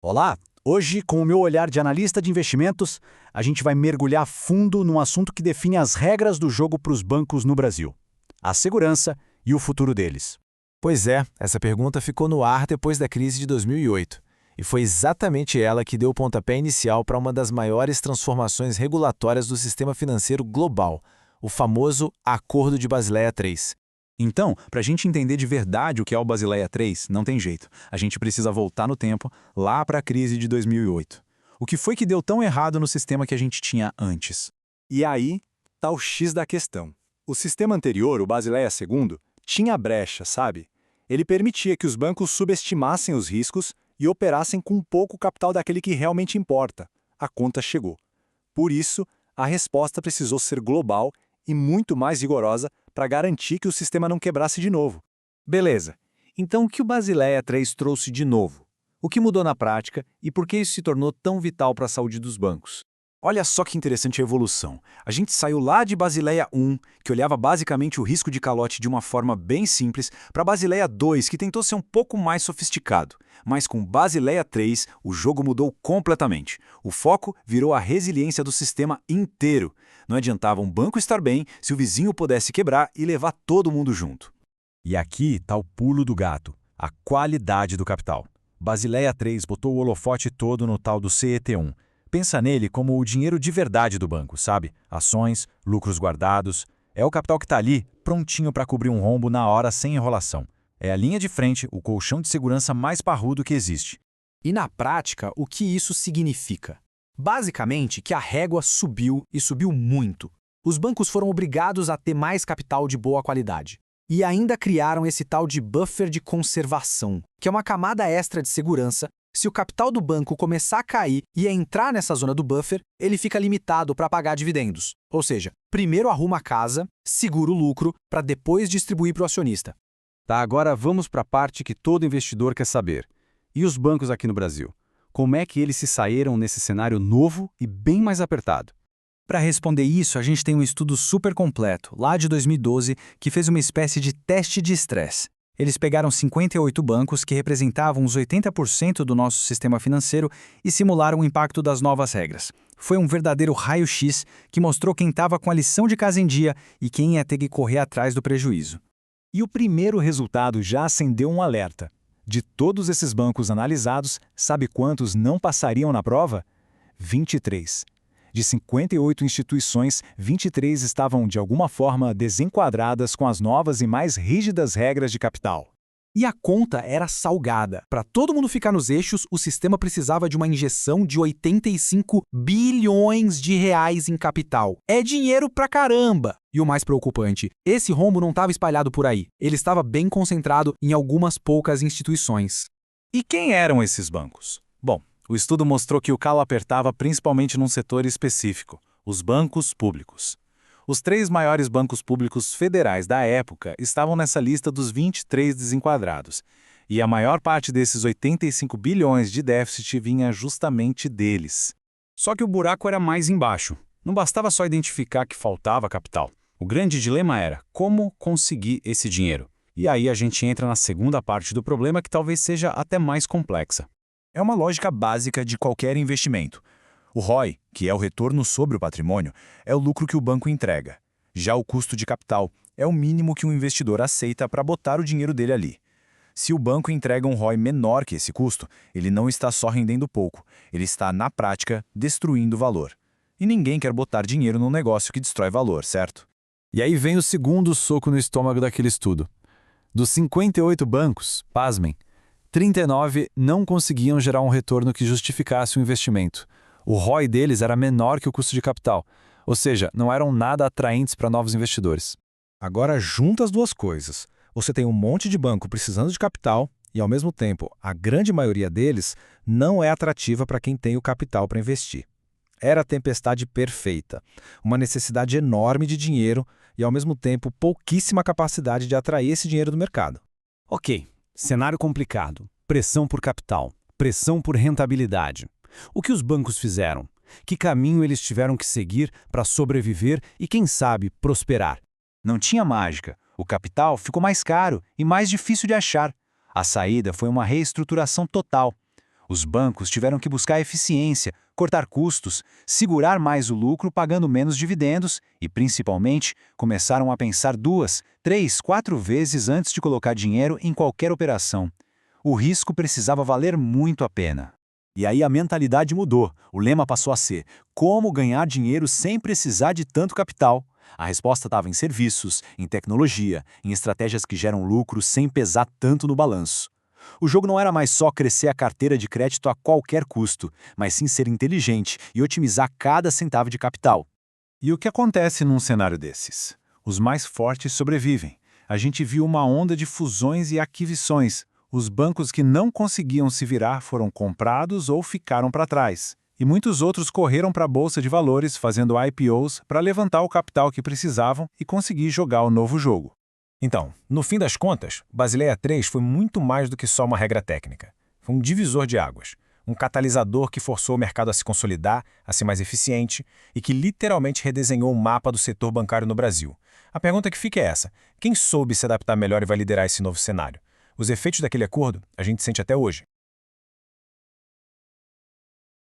Olá! Hoje, com o meu olhar de analista de investimentos, a gente vai mergulhar fundo num assunto que define as regras do jogo para os bancos no Brasil: a segurança e o futuro deles. Pois é, essa pergunta ficou no ar depois da crise de 2008. E foi exatamente ela que deu o pontapé inicial para uma das maiores transformações regulatórias do sistema financeiro global, o famoso Acordo de Basileia III. Então, para a gente entender de verdade o que é o Basileia III, não tem jeito. A gente precisa voltar no tempo, lá para a crise de 2008. O que foi que deu tão errado no sistema que a gente tinha antes? E aí tá o X da questão. O sistema anterior, o Basileia II, tinha brecha, sabe? Ele permitia que os bancos subestimassem os riscos e operassem com pouco capital daquele que realmente importa. A conta chegou. Por isso, a resposta precisou ser global e muito mais rigorosa para garantir que o sistema não quebrasse de novo. Beleza. Então, o que o Basileia III trouxe de novo? O que mudou na prática e por que isso se tornou tão vital para a saúde dos bancos? Olha só que interessante a evolução. A gente saiu lá de Basileia I, que olhava basicamente o risco de calote de uma forma bem simples, para Basileia II, que tentou ser um pouco mais sofisticado. Mas com Basileia III, o jogo mudou completamente. O foco virou a resiliência do sistema inteiro. Não adiantava um banco estar bem se o vizinho pudesse quebrar e levar todo mundo junto. E aqui está o pulo do gato, a qualidade do capital. Basileia III botou o holofote todo no tal do CET1. Pensa nele como o dinheiro de verdade do banco, sabe? Ações, lucros guardados. É o capital que está ali, prontinho para cobrir um rombo na hora sem enrolação. É a linha de frente, o colchão de segurança mais parrudo que existe. E na prática, o que isso significa? Basicamente, que a régua subiu e subiu muito. Os bancos foram obrigados a ter mais capital de boa qualidade. E ainda criaram esse tal de buffer de conservação, que é uma camada extra de segurança. Se o capital do banco começar a cair e entrar nessa zona do buffer, ele fica limitado para pagar dividendos. Ou seja, primeiro arruma a casa, segura o lucro, para depois distribuir para o acionista. Tá, agora vamos para a parte que todo investidor quer saber. E os bancos aqui no Brasil? Como é que eles se saíram nesse cenário novo e bem mais apertado? Para responder isso, a gente tem um estudo super completo, lá de 2012, que fez uma espécie de teste de estresse. Eles pegaram 58 bancos que representavam uns 80% do nosso sistema financeiro e simularam o impacto das novas regras. Foi um verdadeiro raio-x que mostrou quem estava com a lição de casa em dia e quem ia ter que correr atrás do prejuízo. E o primeiro resultado já acendeu um alerta. De todos esses bancos analisados, sabe quantos não passariam na prova? 23. De 58 instituições, 23 estavam de alguma forma desenquadradas com as novas e mais rígidas regras de capital. E a conta era salgada. Para todo mundo ficar nos eixos, o sistema precisava de uma injeção de 85 bilhões de reais em capital. É dinheiro pra caramba! E o mais preocupante, esse rombo não estava espalhado por aí. Ele estava bem concentrado em algumas poucas instituições. E quem eram esses bancos? Bom, o estudo mostrou que o calo apertava principalmente num setor específico, os bancos públicos. Os 3 maiores bancos públicos federais da época estavam nessa lista dos 23 desenquadrados, e a maior parte desses 85 bilhões de déficit vinha justamente deles. Só que o buraco era mais embaixo. Não bastava só identificar que faltava capital. O grande dilema era como conseguir esse dinheiro. E aí a gente entra na segunda parte do problema, que talvez seja até mais complexa. É uma lógica básica de qualquer investimento. O ROI, que é o retorno sobre o patrimônio, é o lucro que o banco entrega. Já o custo de capital é o mínimo que um investidor aceita para botar o dinheiro dele ali. Se o banco entrega um ROI menor que esse custo, ele não está só rendendo pouco, ele está, na prática, destruindo valor. E ninguém quer botar dinheiro num negócio que destrói valor, certo? E aí vem o segundo soco no estômago daquele estudo. Dos 58 bancos, pasmem, 39 não conseguiam gerar um retorno que justificasse o investimento. O ROI deles era menor que o custo de capital, ou seja, não eram nada atraentes para novos investidores. Agora junta as duas coisas. Você tem um monte de banco precisando de capital e, ao mesmo tempo, a grande maioria deles não é atrativa para quem tem o capital para investir. Era a tempestade perfeita. Uma necessidade enorme de dinheiro e, ao mesmo tempo, pouquíssima capacidade de atrair esse dinheiro do mercado. Ok, cenário complicado. Pressão por capital, pressão por rentabilidade. O que os bancos fizeram? Que caminho eles tiveram que seguir para sobreviver e, quem sabe, prosperar? Não tinha mágica. O capital ficou mais caro e mais difícil de achar. A saída foi uma reestruturação total. Os bancos tiveram que buscar eficiência, cortar custos, segurar mais o lucro pagando menos dividendos e, principalmente, começaram a pensar 2, 3, 4 vezes antes de colocar dinheiro em qualquer operação. O risco precisava valer muito a pena. E aí a mentalidade mudou. O lema passou a ser: como ganhar dinheiro sem precisar de tanto capital? A resposta estava em serviços, em tecnologia, em estratégias que geram lucro sem pesar tanto no balanço. O jogo não era mais só crescer a carteira de crédito a qualquer custo, mas sim ser inteligente e otimizar cada centavo de capital. E o que acontece num cenário desses? Os mais fortes sobrevivem. A gente viu uma onda de fusões e aquisições. Os bancos que não conseguiam se virar foram comprados ou ficaram para trás. E muitos outros correram para a Bolsa de Valores fazendo IPOs para levantar o capital que precisavam e conseguir jogar o novo jogo. Então, no fim das contas, Basileia III foi muito mais do que só uma regra técnica. Foi um divisor de águas, um catalisador que forçou o mercado a se consolidar, a ser mais eficiente e que literalmente redesenhou o mapa do setor bancário no Brasil. A pergunta que fica é essa: quem soube se adaptar melhor e vai liderar esse novo cenário? Os efeitos daquele acordo a gente sente até hoje.